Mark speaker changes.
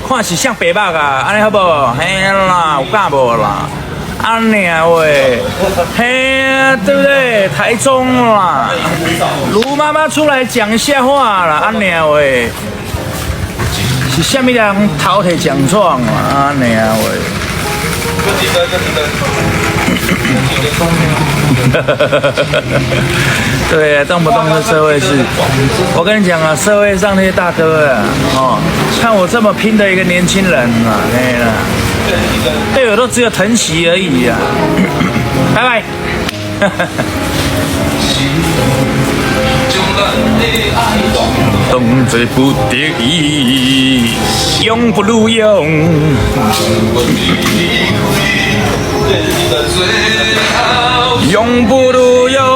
Speaker 1: 看是像白目啊，安尼好无？嘿啦，有干无啦？安尼啊喂，嘿啊，对不对？台中啦，卢妈妈出来讲一下话啦，安尼啊喂，是虾米人头摕奖状啊？安尼啊喂。对啊，动不动就社会事。我跟你讲啊，社会上那些大哥啊，哦，看我这么拼的一个年轻人啊，哎呀，队友都只有疼惜而已啊。拜拜。动作不得已，永不录用。永不录用。